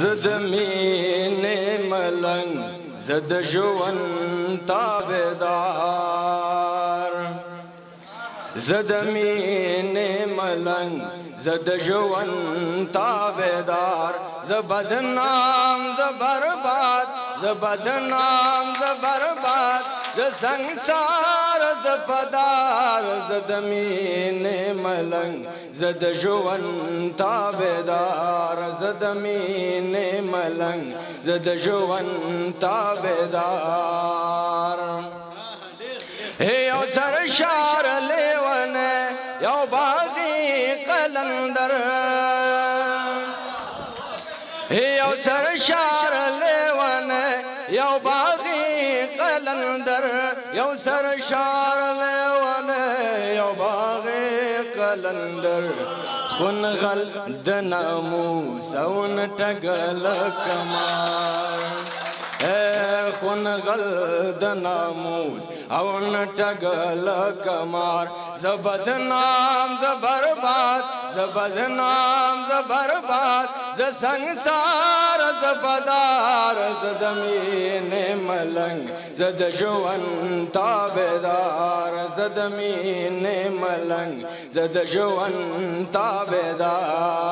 زد مینې ملنګ زد ژوند تابعدار زد مینې ملنګ زد ژوند تابعدار ز بدنام ز برباد ز بدنام ز برباد ز سنگسار ز پدار زد مینې ملنګ زد ژوند تابعدار زد مینې ملنګ زد ژوند تابعدار یو سرشار لیونه یو باغی قلندر یو سرشار لیونه یو باغی قلندر یو سرشار لیونه یو باغی قلندر خون غل د ناموس او نټګل کمال خون غل د ناموس او نټګل کمار ز بدنام ز برباد ز بدنام ز برباد ز سنگسار ز پدار ز مینې ملنګ زد ژوند تابعدار زد مینې ملنګ زد ژوند تابعدار